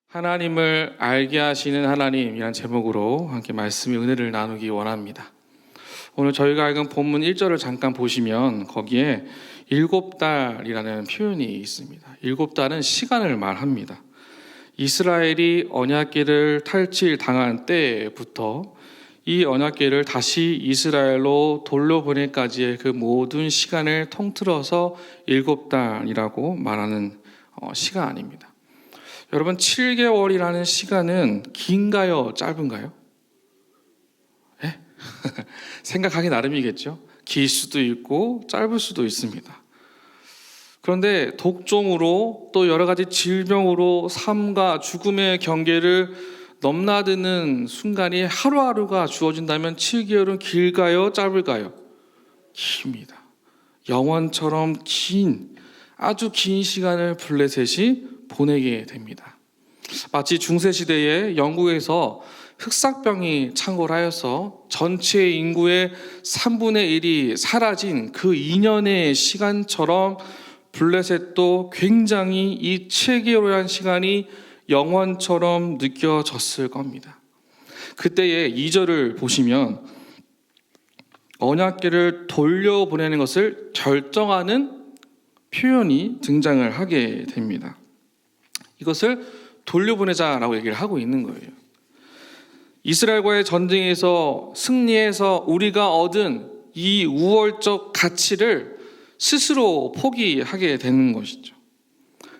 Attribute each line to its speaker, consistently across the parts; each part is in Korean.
Speaker 1: 하나님을 알게 하시는 하나님이란 제목으로 함께 말씀의 은혜를 나누기 원합니다. 오늘 저희가 읽은 본문 1절을 잠깐 보시면 거기에 7달이라는 표현이 있습니다. 7달은 시간을 말합니다. 이스라엘이 언약궤를 탈취당한 때부터 이 언약궤를 다시 이스라엘로 돌려보내기까지의 그 모든 시간을 통틀어서 7달이라고 말하는 시간입니다. 여러분, 7개월이라는 시간은 긴가요? 짧은가요? 네? 생각하기 나름이겠죠. 길 수도 있고 짧을 수도 있습니다. 그런데 독종으로 또 여러 가지 질병으로 삶과 죽음의 경계를 넘나드는 순간이 하루하루가 주어진다면 7개월은 길까요? 짧을까요? 깁니다. 영원처럼 긴, 아주 긴 시간을 블레셋이 보내게 됩니다. 마치 중세시대에 영국에서 흑사병이 창궐하여서 전체 인구의 3분의 1이 사라진 그 2년의 시간처럼 블레셋도 굉장히 이 7개월이라는 시간이 영원처럼 느껴졌을 겁니다. 그때의 2절을 보시면 언약궤를 돌려보내는 것을 결정하는 표현이 등장을 하게 됩니다. 이것을 돌려보내자라고 얘기를 하고 있는 거예요. 이스라엘과의 전쟁에서 승리해서 우리가 얻은 이 우월적 가치를 스스로 포기하게 되는 것이죠.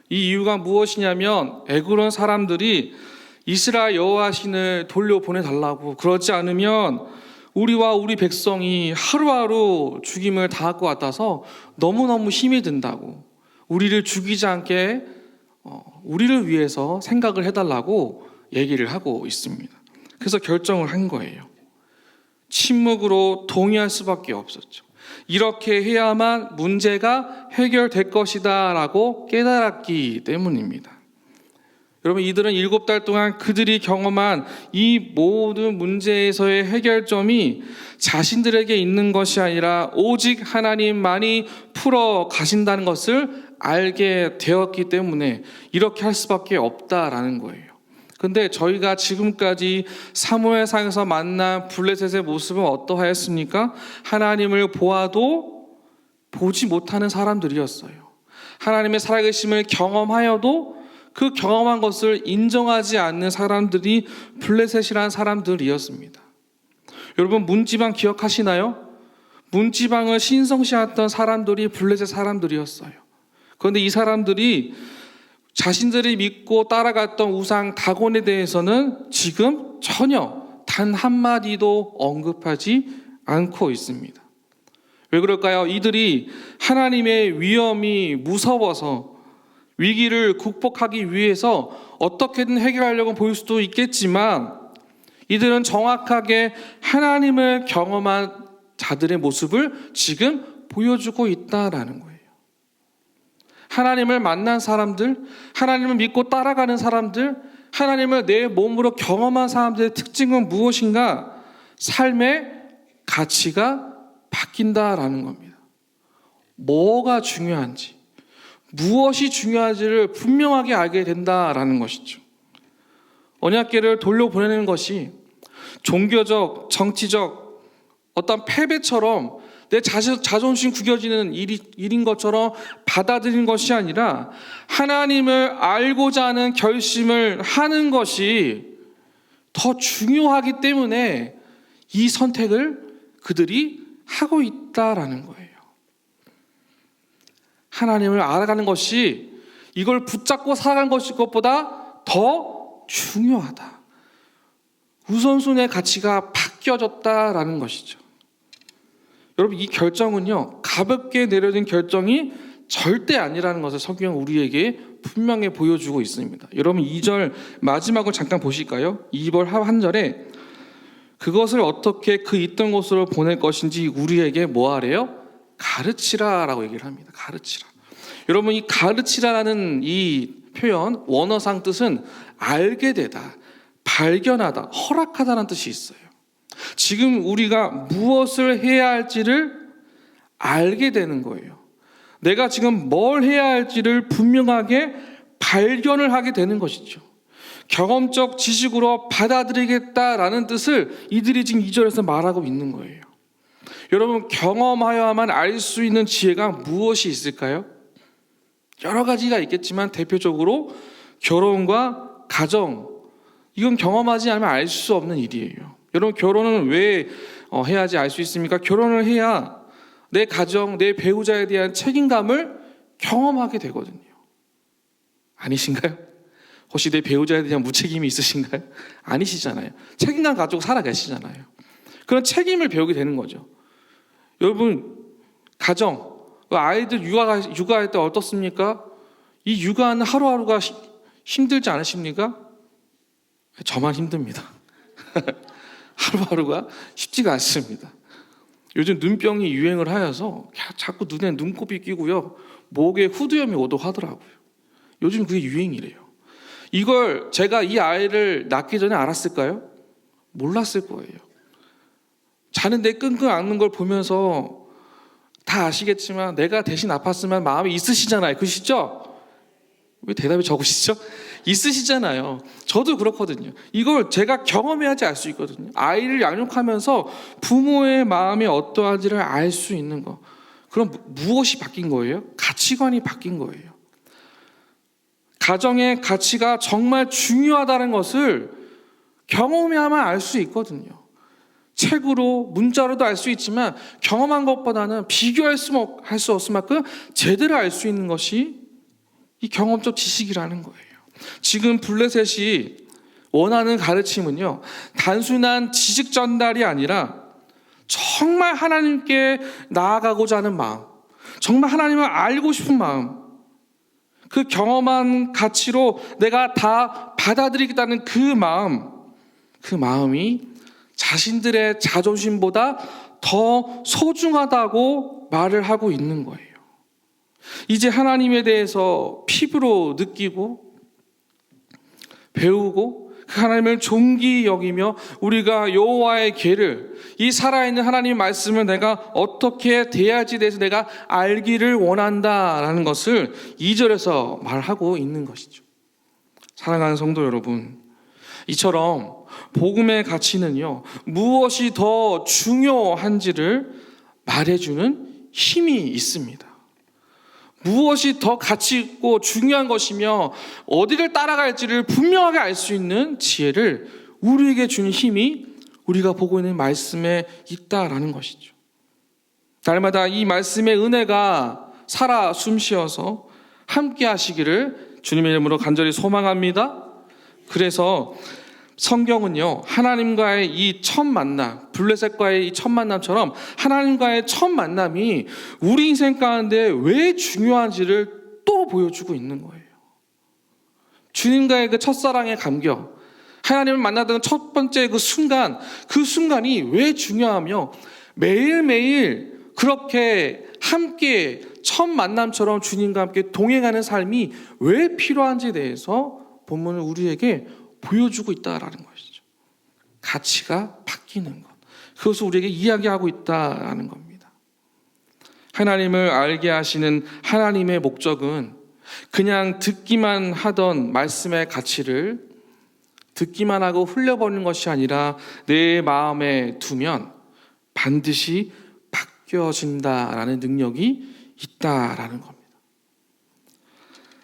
Speaker 1: 이 이유가 무엇이냐면 에그론 사람들이 이스라엘 여호와 신을 돌려보내달라고, 그렇지 않으면 우리와 우리 백성이 하루하루 죽임을 당할 것 같아서 너무너무 힘이 든다고, 우리를 죽이지 않게 우리를 위해서 생각을 해달라고 얘기를 하고 있습니다. 그래서 결정을 한 거예요. 침묵으로 동의할 수밖에 없었죠. 이렇게 해야만 문제가 해결될 것이다 라고 깨달았기 때문입니다. 여러분, 이들은 7달 동안 그들이 경험한 이 모든 문제에서의 해결점이 자신들에게 있는 것이 아니라 오직 하나님만이 풀어 가신다는 것을 알게 되었기 때문에 이렇게 할 수밖에 없다라는 거예요. 근데 저희가 지금까지 사무엘상에서 만난 블레셋의 모습은 어떠하였습니까? 하나님을 보아도 보지 못하는 사람들이었어요. 하나님의 살아계심을 경험하여도 그 경험한 것을 인정하지 않는 사람들이 블레셋이라는 사람들이었습니다. 여러분, 문지방 기억하시나요? 문지방을 신성시했던 사람들이 블레셋 사람들이었어요. 그런데 이 사람들이 자신들이 믿고 따라갔던 우상 다곤에 대해서는 지금 전혀 단 한마디도 언급하지 않고 있습니다. 왜 그럴까요? 이들이 하나님의 위험이 무서워서 위기를 극복하기 위해서 어떻게든 해결하려고 보일 수도 있겠지만, 이들은 정확하게 하나님을 경험한 자들의 모습을 지금 보여주고 있다라는 거예요. 하나님을 만난 사람들, 하나님을 믿고 따라가는 사람들, 하나님을 내 몸으로 경험한 사람들의 특징은 무엇인가? 삶의 가치가 바뀐다라는 겁니다. 뭐가 중요한지, 무엇이 중요한지를 분명하게 알게 된다라는 것이죠. 언약궤를 돌려보내는 것이 종교적, 정치적 어떤 패배처럼 내 자존심 구겨지는 일인 것처럼 받아들이는 것이 아니라 하나님을 알고자 하는 결심을 하는 것이 더 중요하기 때문에 이 선택을 그들이 하고 있다라는 거예요. 하나님을 알아가는 것이 이걸 붙잡고 살아가는 것보다 더 중요하다. 우선순위의 가치가 바뀌어졌다라는 것이죠. 여러분, 이 결정은요, 가볍게 내려진 결정이 절대 아니라는 것을 성경은 우리에게 분명히 보여주고 있습니다. 여러분, 2절 마지막을 잠깐 보실까요? 2절 한절에 그것을 어떻게 그 있던 곳으로 보낼 것인지 우리에게 뭐 하래요? 가르치라라고 얘기를 합니다. 가르치라. 여러분, 이 가르치라라는 이 표현 원어상 뜻은 알게 되다, 발견하다, 허락하다는 뜻이 있어요. 지금 우리가 무엇을 해야 할지를 알게 되는 거예요. 내가 지금 뭘 해야 할지를 분명하게 발견을 하게 되는 것이죠. 경험적 지식으로 받아들이겠다라는 뜻을 이들이 지금 2절에서 말하고 있는 거예요. 여러분, 경험하여야만 알 수 있는 지혜가 무엇이 있을까요? 여러 가지가 있겠지만 대표적으로 결혼과 가정, 이건 경험하지 않으면 알 수 없는 일이에요. 여러분, 결혼은 왜 해야지 알 수 있습니까? 결혼을 해야 내 가정, 내 배우자에 대한 책임감을 경험하게 되거든요. 아니신가요? 혹시 내 배우자에 대한 무책임이 있으신가요? 아니시잖아요. 책임감 가지고 살아계시잖아요. 그런 책임을 배우게 되는 거죠. 여러분, 가정, 아이들 육아할 때 어떻습니까? 이 육아하는 하루하루가 힘들지 않으십니까? 저만 힘듭니다. 하루하루가 쉽지가 않습니다. 요즘 눈병이 유행을 하여서 자꾸 눈에 눈곱이 끼고요, 목에 후두염이 오도록 하더라고요. 요즘 그게 유행이래요. 이걸 제가 이 아이를 낳기 전에 알았을까요? 몰랐을 거예요. 자는데 끙끙 앓는 걸 보면서 다 아시겠지만 내가 대신 아팠으면 마음이 있으시잖아요. 그러시죠? 왜 대답이 적으시죠? 있으시잖아요. 저도 그렇거든요. 이걸 제가 경험해야지 알 수 있거든요. 아이를 양육하면서 부모의 마음이 어떠한지를 알 수 있는 거. 그럼 무엇이 바뀐 거예요? 가치관이 바뀐 거예요. 가정의 가치가 정말 중요하다는 것을 경험해야만 알 수 있거든요. 책으로, 문자로도 알 수 있지만 경험한 것보다는 비교할 수 없을 만큼 제대로 알 수 있는 것이 이 경험적 지식이라는 거예요. 지금 블레셋이 원하는 가르침은요, 단순한 지식 전달이 아니라 정말 하나님께 나아가고자 하는 마음, 정말 하나님을 알고 싶은 마음, 그 경험한 가치로 내가 다 받아들이겠다는 그 마음이 자신들의 자존심보다 더 소중하다고 말을 하고 있는 거예요. 이제 하나님에 대해서 피부로 느끼고 배우고 그 하나님을 존귀 여기며 우리가 여호와의 계를, 이 살아있는 하나님의 말씀을 내가 어떻게 대해야지 대해서 내가 알기를 원한다라는 것을 2절에서 말하고 있는 것이죠. 사랑하는 성도 여러분, 이처럼 복음의 가치는요, 무엇이 더 중요한지를 말해주는 힘이 있습니다. 무엇이 더 가치 있고 중요한 것이며 어디를 따라갈지를 분명하게 알 수 있는 지혜를 우리에게 주는 힘이 우리가 보고 있는 말씀에 있다라는 것이죠. 날마다 이 말씀의 은혜가 살아 숨쉬어서 함께 하시기를 주님의 이름으로 간절히 소망합니다. 그래서 성경은요, 하나님과의 이 첫 만남, 블레셋과의 이 첫 만남처럼 하나님과의 첫 만남이 우리 인생 가운데 왜 중요한지를 또 보여주고 있는 거예요. 주님과의 그 첫사랑의 감격, 하나님을 만나던 첫 번째 그 순간이 왜 중요하며 매일매일 그렇게 함께 첫 만남처럼 주님과 함께 동행하는 삶이 왜 필요한지에 대해서 본문은 우리에게 보여주고 있다라는 것이죠. 가치가 바뀌는 것, 그것을 우리에게 이야기하고 있다라는 겁니다. 하나님을 알게 하시는 하나님의 목적은 그냥 듣기만 하던 말씀의 가치를 듣기만 하고 흘려버리는 것이 아니라 내 마음에 두면 반드시 바뀌어진다라는 능력이 있다라는 겁니다.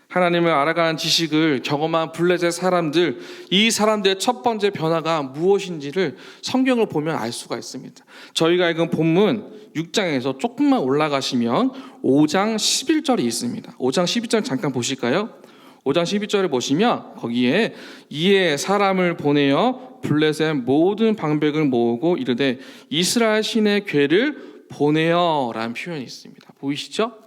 Speaker 1: 하나님을 알아가는 지식을 경험한 블레셋 사람들, 이 사람들의 첫 번째 변화가 무엇인지를 성경을 보면 알 수가 있습니다. 저희가 읽은 본문 6장에서 조금만 올라가시면 5장 11절이 있습니다. 5장 11절 잠깐 보실까요? 5장 12절을 보시면 거기에 이에 사람을 보내어 블레셋 모든 방백을 모으고 이르되 이스라엘 신의 괴를 보내어 라는 표현이 있습니다. 보이시죠?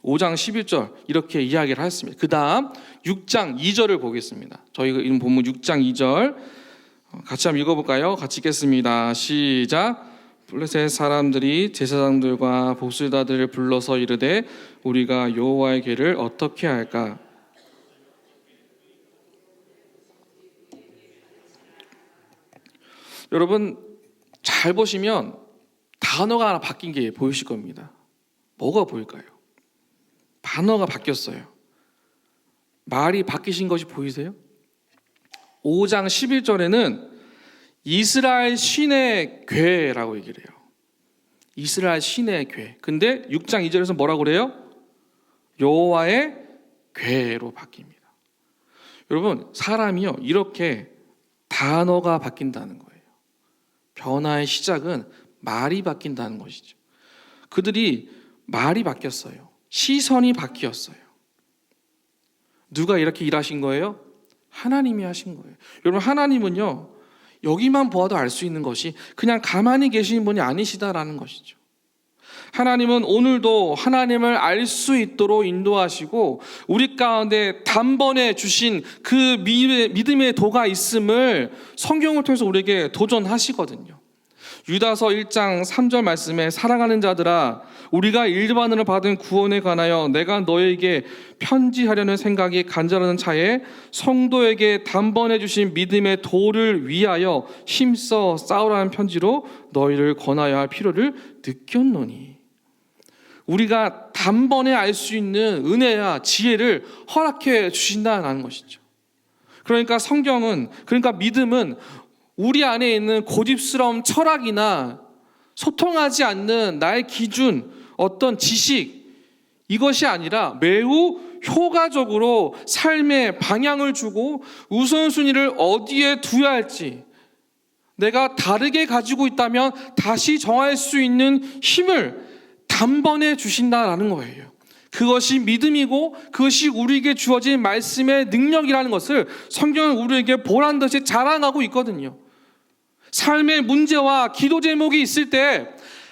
Speaker 1: 5장 11절 이렇게 이야기를 했습니다. 그 다음 6장 2절을 보겠습니다. 저희가 읽은 본문 6장 2절 같이 한번 읽어볼까요? 같이 읽겠습니다. 시작. 블레셋 사람들이 제사장들과 복술다들을 불러서 이르되 우리가 여호와의 궤를 어떻게 할까? 여러분 잘 보시면 단어가 하나 바뀐 게 보이실 겁니다. 뭐가 보일까요? 단어가 바뀌었어요. 말이 바뀌신 것이 보이세요? 5장 11절에는 이스라엘 신의 궤라고 얘기를 해요. 이스라엘 신의 궤. 근데 6장 2절에서 뭐라고 그래요? 여호와의 궤로 바뀝니다. 여러분, 사람이요, 이렇게 단어가 바뀐다는 거예요. 변화의 시작은 말이 바뀐다는 것이죠. 그들이 말이 바뀌었어요. 시선이 바뀌었어요. 누가 이렇게 일하신 거예요? 하나님이 하신 거예요. 여러분, 하나님은요, 여기만 보아도 알 수 있는 것이 그냥 가만히 계시는 분이 아니시다라는 것이죠. 하나님은 오늘도 하나님을 알 수 있도록 인도하시고 우리 가운데 단번에 주신 그 믿음의 도가 있음을 성경을 통해서 우리에게 도전하시거든요. 유다서 1장 3절 말씀에 사랑하는 자들아 우리가 일반으로 받은 구원에 관하여 내가 너에게 편지하려는 생각이 간절하는 차에 성도에게 단번에 주신 믿음의 도를 위하여 힘써 싸우라는 편지로 너희를 권하여 할 필요를 느꼈노니. 우리가 단번에 알 수 있는 은혜야 지혜를 허락해 주신다는 것이죠. 그러니까 성경은, 그러니까 믿음은 우리 안에 있는 고집스러운 철학이나 소통하지 않는 나의 기준, 어떤 지식, 이것이 아니라 매우 효과적으로 삶의 방향을 주고 우선순위를 어디에 두어야 할지, 내가 다르게 가지고 있다면 다시 정할 수 있는 힘을 단번에 주신다라는 거예요. 그것이 믿음이고 그것이 우리에게 주어진 말씀의 능력이라는 것을 성경은 우리에게 보란 듯이 자랑하고 있거든요. 삶의 문제와 기도 제목이 있을 때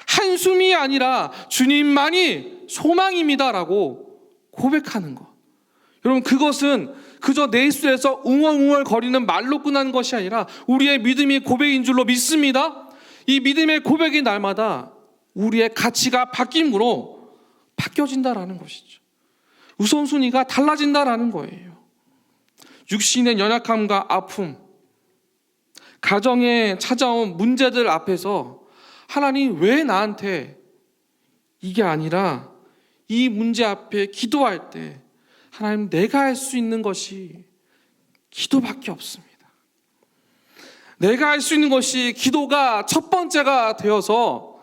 Speaker 1: 한숨이 아니라 주님만이 소망입니다라고 고백하는 것. 여러분, 그것은 그저 내 입술에서 웅얼웅얼 거리는 말로 끝나는 것이 아니라 우리의 믿음이 고백인 줄로 믿습니다. 이 믿음의 고백이 날마다 우리의 가치가 바뀜으로 바뀌어진다라는 것이죠. 우선순위가 달라진다라는 거예요. 육신의 연약함과 아픔, 가정에 찾아온 문제들 앞에서 하나님 왜 나한테, 이게 아니라 이 문제 앞에 기도할 때 하나님 내가 할 수 있는 것이 기도밖에 없습니다. 내가 할 수 있는 것이 기도가 첫 번째가 되어서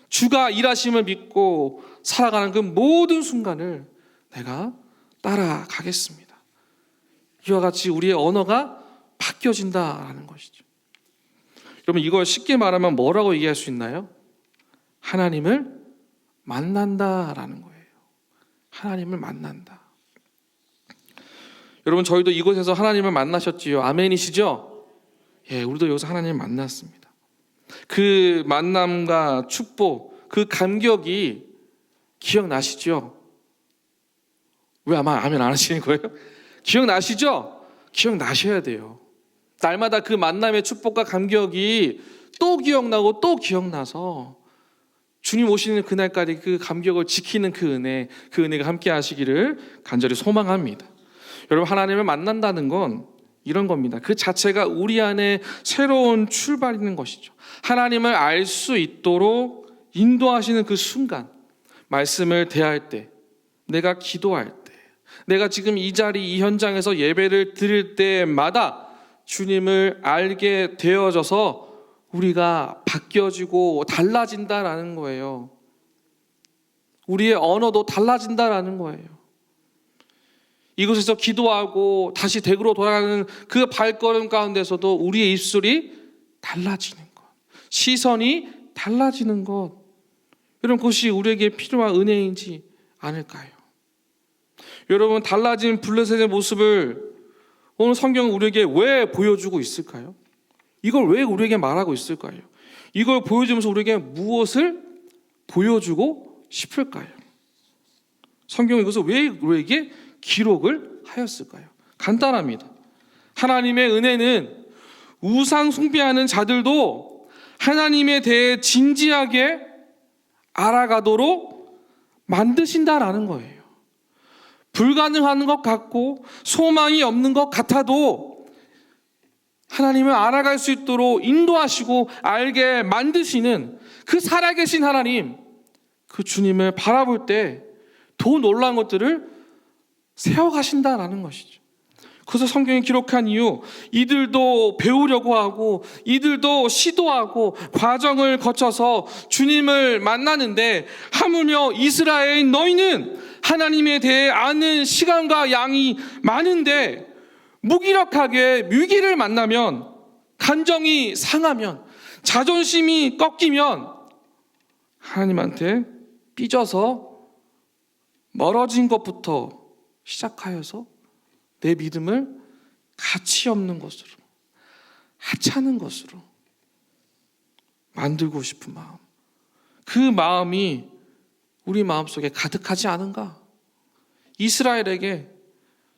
Speaker 1: 주가 일하심을 믿고 살아가는 그 모든 순간을 내가 따라가겠습니다. 이와 같이 우리의 언어가 바뀌어진다라는 것이죠. 여러분, 이걸 쉽게 말하면 뭐라고 얘기할 수 있나요? 하나님을 만난다라는 거예요. 하나님을 만난다. 여러분, 저희도 이곳에서 하나님을 만나셨지요. 아멘이시죠? 예, 우리도 여기서 하나님을 만났습니다. 그 만남과 축복, 그 감격이 기억나시죠? 왜 아마 아멘 안 하시는 거예요? 기억나시죠? 기억나셔야 돼요. 날마다 그 만남의 축복과 감격이 또 기억나고 또 기억나서 주님 오시는 그날까지 그 감격을 지키는 그 은혜가 함께 하시기를 간절히 소망합니다. 여러분, 하나님을 만난다는 건 이런 겁니다. 그 자체가 우리 안에 새로운 출발인 것이죠. 하나님을 알 수 있도록 인도하시는 그 순간, 말씀을 대할 때, 내가 기도할 때, 내가 지금 이 자리, 이 현장에서 예배를 드릴 때마다 주님을 알게 되어져서 우리가 바뀌어지고 달라진다라는 거예요. 우리의 언어도 달라진다라는 거예요. 이곳에서 기도하고 다시 댁으로 돌아가는 그 발걸음 가운데서도 우리의 입술이 달라지는 것, 시선이 달라지는 것, 이런 것이 우리에게 필요한 은혜인지 않을까요? 여러분, 달라진 블레셋의 모습을 오늘 성경은 우리에게 왜 보여주고 있을까요? 이걸 왜 우리에게 말하고 있을까요? 이걸 보여주면서 우리에게 무엇을 보여주고 싶을까요? 성경은 이것을 왜 우리에게 기록을 하였을까요? 간단합니다. 하나님의 은혜는 우상 숭배하는 자들도 하나님에 대해 진지하게 알아가도록 만드신다라는 거예요. 불가능한 것 같고 소망이 없는 것 같아도 하나님을 알아갈 수 있도록 인도하시고 알게 만드시는 그 살아계신 하나님, 그 주님을 바라볼 때 더 놀라운 것들을 세워가신다라는 것이죠. 그래서 성경에 기록한 이유, 이들도 배우려고 하고 이들도 시도하고 과정을 거쳐서 주님을 만나는데, 하물며 이스라엘 너희는 하나님에 대해 아는 시간과 양이 많은데 무기력하게 위기를 만나면, 감정이 상하면, 자존심이 꺾이면 하나님한테 삐져서 멀어진 것부터 시작하여서 내 믿음을 가치 없는 것으로, 하찮은 것으로 만들고 싶은 마음, 그 마음이 우리 마음속에 가득하지 않은가? 이스라엘에게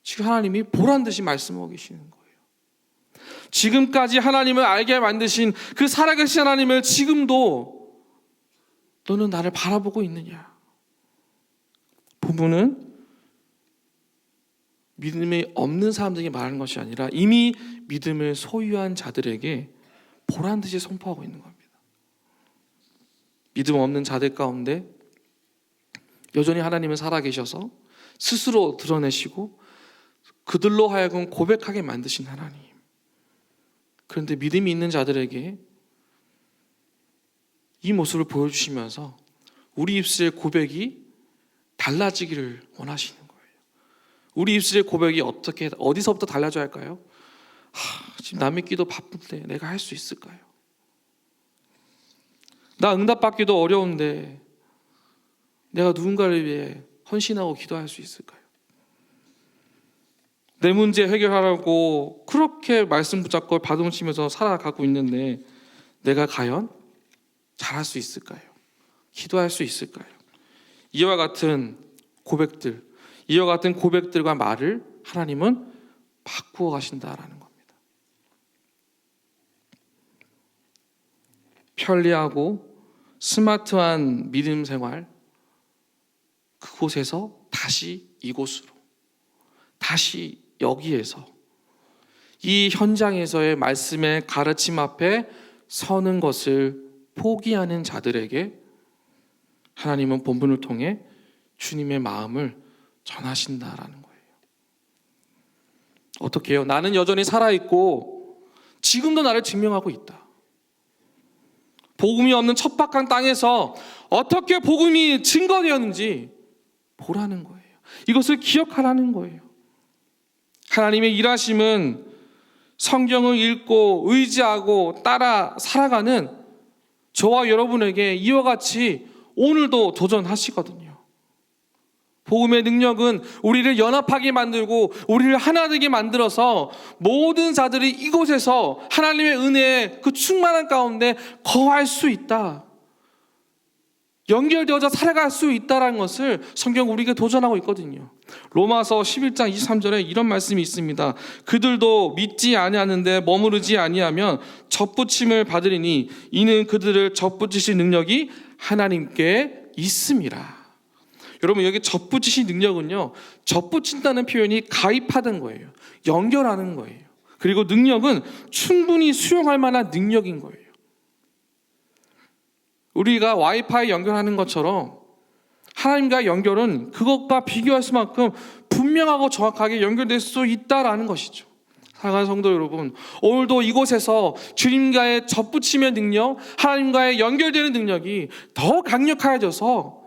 Speaker 1: 지금 하나님이 보란듯이 말씀하고 계시는 거예요. 지금까지 하나님을 알게 만드신 그 살아계신 하나님을 지금도 너는 나를 바라보고 있느냐? 부부는 믿음이 없는 사람들에게 말하는 것이 아니라 이미 믿음을 소유한 자들에게 보란듯이 선포하고 있는 겁니다. 믿음 없는 자들 가운데 여전히 하나님은 살아계셔서 스스로 드러내시고 그들로 하여금 고백하게 만드신 하나님. 그런데 믿음이 있는 자들에게 이 모습을 보여주시면서 우리 입술의 고백이 달라지기를 원하시는 거예요. 우리 입술의 고백이 어디서부터 달라져야 할까요? 지금 남 믿기도 바쁜데 내가 할 수 있을까요? 나 응답받기도 어려운데 내가 누군가를 위해 헌신하고 기도할 수 있을까요? 내 문제 해결하라고 그렇게 말씀 붙잡고 바둥치면서 살아가고 있는데 내가 과연 잘할 수 있을까요? 기도할 수 있을까요? 이와 같은 고백들과 말을 하나님은 바꾸어 가신다라는 겁니다. 편리하고 스마트한 믿음 생활, 그곳에서 다시 이곳으로, 다시 여기에서, 이 현장에서의 말씀의 가르침 앞에 서는 것을 포기하는 자들에게 하나님은 본문을 통해 주님의 마음을 전하신다라는 거예요. 어떻게 해요? 나는 여전히 살아있고 지금도 나를 증명하고 있다. 복음이 없는 척박한 땅에서 어떻게 복음이 증거되었는지 보라는 거예요. 이것을 기억하라는 거예요. 하나님의 일하심은 성경을 읽고 의지하고 따라 살아가는 저와 여러분에게 이와 같이 오늘도 도전하시거든요. 복음의 능력은 우리를 연합하게 만들고 우리를 하나 되게 만들어서 모든 자들이 이곳에서 하나님의 은혜의 그 충만한 가운데 거할 수 있다, 연결되어서 살아갈 수 있다는 것을 성경 우리에게 도전하고 있거든요. 로마서 11장 23절에 이런 말씀이 있습니다. 그들도 믿지 아니하는데 머무르지 아니하면 접붙임을 받으리니 이는 그들을 접붙이실 능력이 하나님께 있음이라. 여러분, 여기 접붙이신 능력은요, 접붙인다는 표현이 가입하는 거예요. 연결하는 거예요. 그리고 능력은 충분히 수용할 만한 능력인 거예요. 우리가 와이파이 연결하는 것처럼 하나님과의 연결은 그것과 비교할 수만큼 분명하고 정확하게 연결될 수 있다라는 것이죠. 사랑하는 성도 여러분, 오늘도 이곳에서 주님과의 접붙임의 능력, 하나님과의 연결되는 능력이 더 강력해져서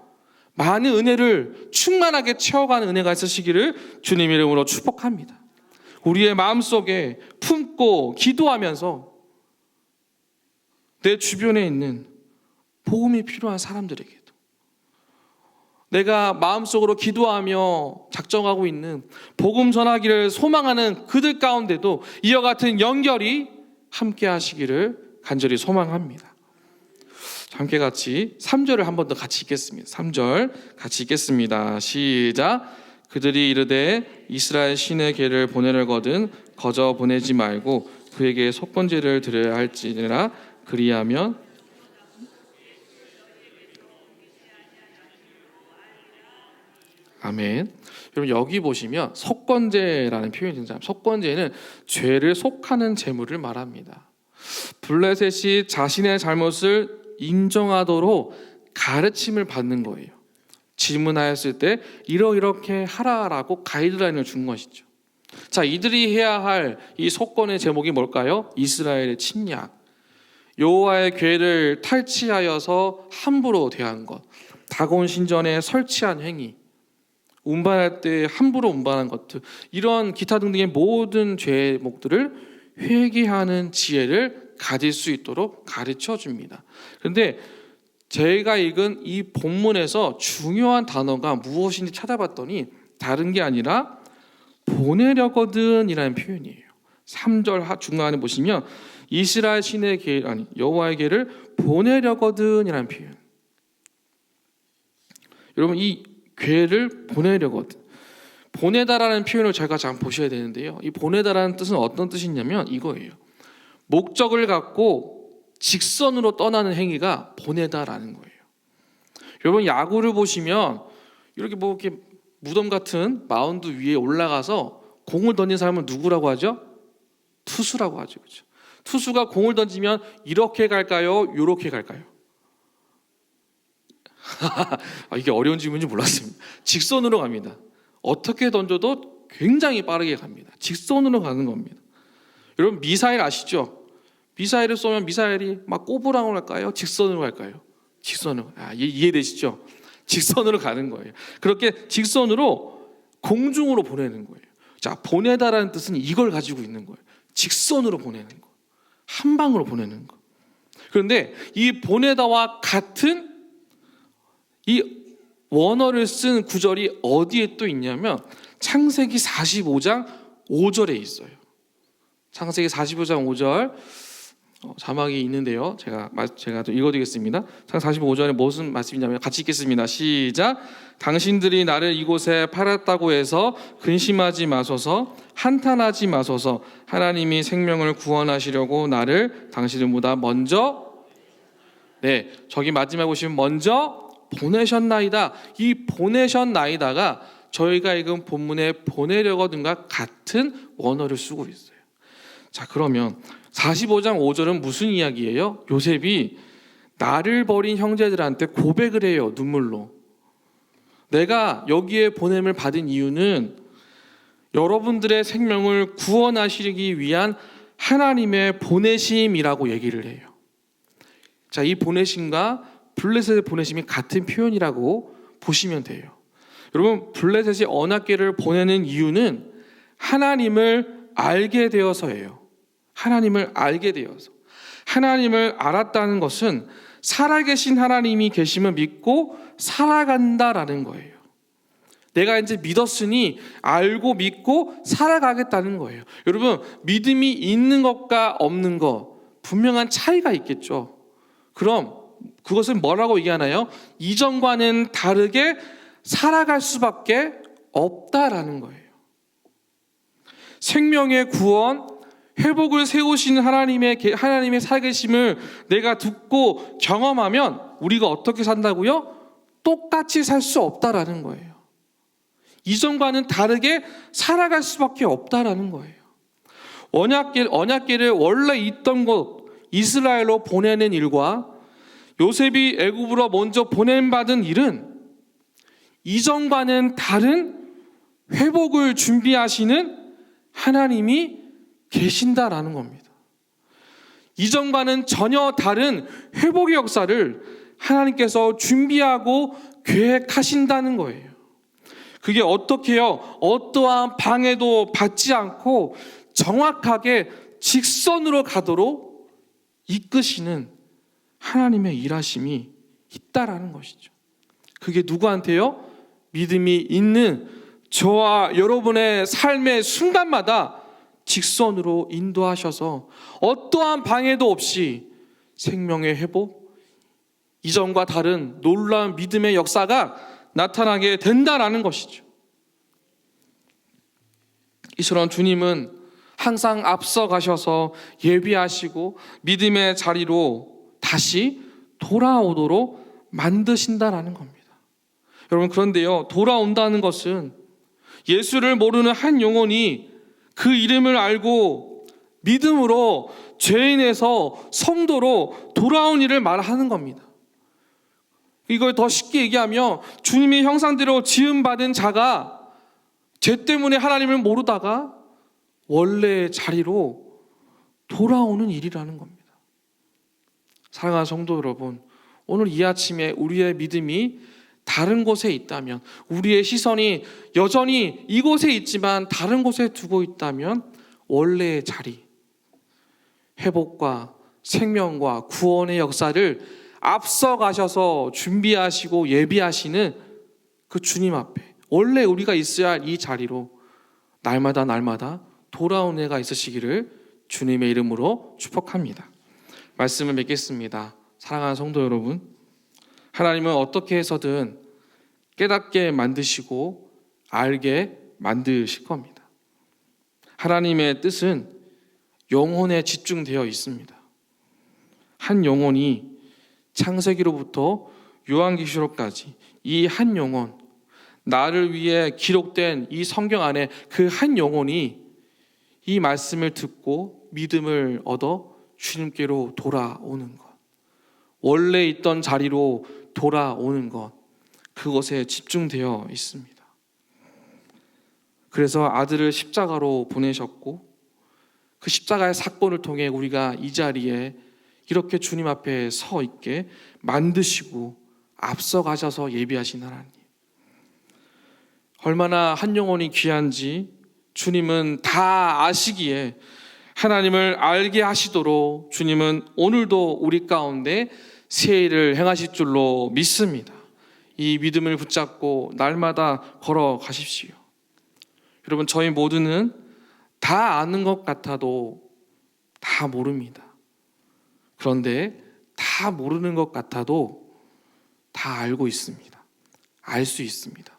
Speaker 1: 많은 은혜를 충만하게 채워가는 은혜가 있으시기를 주님 이름으로 축복합니다. 우리의 마음속에 품고 기도하면서 내 주변에 있는 복음이 필요한 사람들에게도, 내가 마음속으로 기도하며 작정하고 있는 복음 전하기를 소망하는 그들 가운데도 이와 같은 연결이 함께 하시기를 간절히 소망합니다. 함께 같이 3절을 한 번 더 같이 읽겠습니다. 3절 같이 읽겠습니다. 시작. 그들이 이르되 이스라엘 신의 계를 보내려거든 거저 보내지 말고 그에게 속건제를 드려야 할지니라. 그리하면 아멘. 여러분, 여기 보시면 속건제라는 표현이 등장합니다. 속건제는 죄를 속하는 제물을 말합니다. 블레셋이 자신의 잘못을 인정하도록 가르침을 받는 거예요. 질문하였을 때 이렇게 하라라고 가이드라인을 준 것이죠. 자, 이들이 해야 할 이 속건의 제목이 뭘까요? 이스라엘의 침략. 여호와의 궤를 탈취하여서 함부로 대한 것, 다곤 신전에 설치한 행위, 운반할 때 함부로 운반한 것들, 이런 기타 등등의 모든 죄목들을 회개하는 지혜를 가질 수 있도록 가르쳐 줍니다. 그런데 제가 읽은 이 본문에서 중요한 단어가 무엇인지 찾아봤더니 다른 게 아니라 보내려거든 이라는 표현이에요. 3절 중간에 보시면 이스라엘 신의 궤, 아니 여호와의 궤를 보내려거든 이라는 표현. 여러분, 이 궤를 보내려거든, 보내다라는 표현을 제가 잘 보셔야 되는데요, 이 보내다라는 뜻은 어떤 뜻이냐면 이거예요. 목적을 갖고 직선으로 떠나는 행위가 보내다라는 거예요. 여러분, 야구를 보시면 이렇게 뭐 이렇게 무덤 같은 마운드 위에 올라가서 공을 던진 사람은 누구라고 하죠? 투수라고 하죠. 그렇죠? 투수가 공을 던지면 이렇게 갈까요? 이렇게 갈까요? 이게 어려운 질문인지 몰랐습니다. 직선으로 갑니다. 어떻게 던져도 굉장히 빠르게 갑니다. 직선으로 가는 겁니다. 여러분, 미사일 아시죠? 미사일을 쏘면 미사일이 막 꼬부랑으로 갈까요? 직선으로 갈까요? 직선으로. 이해되시죠? 직선으로 가는 거예요. 그렇게 직선으로 공중으로 보내는 거예요. 자, 보내다라는 뜻은 이걸 가지고 있는 거예요. 직선으로 보내는 거, 한 방으로 보내는 거. 그런데 이 보내다와 같은 이 원어를 쓴 구절이 어디에 또 있냐면 창세기 45장 5절에 있어요. 창세기 45장 5절 자막이 있는데요. 제가 좀 읽어드리겠습니다. 창세기 45절에 무슨 말씀이냐면 같이 읽겠습니다. 시작. 당신들이 나를 이곳에 팔았다고 해서 근심하지 마소서, 한탄하지 마소서. 하나님이 생명을 구원하시려고 나를 당신들보다 먼저, 네, 저기 마지막에 보시면 먼저 보내셨나이다. 이 보내셨나이다가 저희가 읽은 본문의 보내려거든과 같은 원어를 쓰고 있어요. 자, 그러면 45장 5절은 무슨 이야기예요? 요셉이 나를 버린 형제들한테 고백을 해요. 눈물로. 내가 여기에 보냄을 받은 이유는 여러분들의 생명을 구원하시기 위한 하나님의 보내심이라고 얘기를 해요. 자, 이 보내심과 블레셋의 보내심이 같은 표현이라고 보시면 돼요. 여러분, 블레셋이 언약궤를 보내는 이유는 하나님을 알게 되어서예요. 하나님을 알게 되어서. 하나님을 알았다는 것은 살아계신 하나님이 계심을 믿고 살아간다라는 거예요. 내가 이제 믿었으니 알고 믿고 살아가겠다는 거예요. 여러분, 믿음이 있는 것과 없는 것 분명한 차이가 있겠죠. 그럼 그것은 뭐라고 얘기하나요? 이전과는 다르게 살아갈 수밖에 없다라는 거예요. 생명의 구원, 회복을 세우시는 하나님의 살아계심을 내가 듣고 경험하면 우리가 어떻게 산다고요? 똑같이 살 수 없다라는 거예요. 이전과는 다르게 살아갈 수밖에 없다라는 거예요. 언약궤를 원래 있던 곳 이스라엘로 보내는 일과 요셉이 애굽으로 먼저 보냄받은 일은 이전과는 다른 회복을 준비하시는 하나님이 계신다라는 겁니다. 이전과는 전혀 다른 회복의 역사를 하나님께서 준비하고 계획하신다는 거예요. 그게 어떻게요? 어떠한 방해도 받지 않고 정확하게 직선으로 가도록 이끄시는 하나님의 일하심이 있다라는 것이죠. 그게 누구한테요? 믿음이 있는 저와 여러분의 삶의 순간마다 직선으로 인도하셔서 어떠한 방해도 없이 생명의 회복, 이전과 다른 놀라운 믿음의 역사가 나타나게 된다라는 것이죠. 이처럼 주님은 항상 앞서 가셔서 예비하시고 믿음의 자리로 다시 돌아오도록 만드신다라는 겁니다. 여러분, 그런데요, 돌아온다는 것은 예수를 모르는 한 영혼이 그 이름을 알고 믿음으로 죄인에서 성도로 돌아온 일을 말하는 겁니다. 이걸 더 쉽게 얘기하면 주님의 형상대로 지음받은 자가 죄 때문에 하나님을 모르다가 원래의 자리로 돌아오는 일이라는 겁니다. 사랑하는 성도 여러분, 오늘 이 아침에 우리의 믿음이 다른 곳에 있다면, 우리의 시선이 여전히 이곳에 있지만 다른 곳에 두고 있다면 원래의 자리, 회복과 생명과 구원의 역사를 앞서가셔서 준비하시고 예비하시는 그 주님 앞에 원래 우리가 있어야 할 이 자리로 날마다 돌아온 해가 있으시기를 주님의 이름으로 축복합니다. 말씀을 맺겠습니다. 사랑하는 성도 여러분, 하나님은 어떻게 해서든 깨닫게 만드시고 알게 만드실 겁니다. 하나님의 뜻은 영혼에 집중되어 있습니다. 한 영혼이 창세기로부터 요한계시록까지 이 한 영혼, 나를 위해 기록된 이 성경 안에 그 한 영혼이 이 말씀을 듣고 믿음을 얻어 주님께로 돌아오는 것, 원래 있던 자리로 돌아오는 것, 그것에 집중되어 있습니다. 그래서 아들을 십자가로 보내셨고 그 십자가의 사건을 통해 우리가 이 자리에 이렇게 주님 앞에 서 있게 만드시고 앞서가셔서 예비하신 하나님, 얼마나 한 영혼이 귀한지 주님은 다 아시기에 하나님을 알게 하시도록 주님은 오늘도 우리 가운데 새 일을 행하실 줄로 믿습니다. 이 믿음을 붙잡고 날마다 걸어가십시오. 여러분, 저희 모두는 다 아는 것 같아도 다 모릅니다. 그런데 다 모르는 것 같아도 다 알고 있습니다. 알 수 있습니다.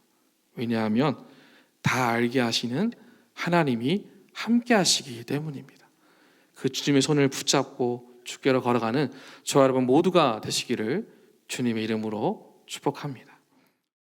Speaker 1: 왜냐하면 다 알게 하시는 하나님이 함께 하시기 때문입니다. 그 주님의 손을 붙잡고 주께로 걸어가는 저와 여러분 모두가 되시기를 주님의 이름으로 축복합니다.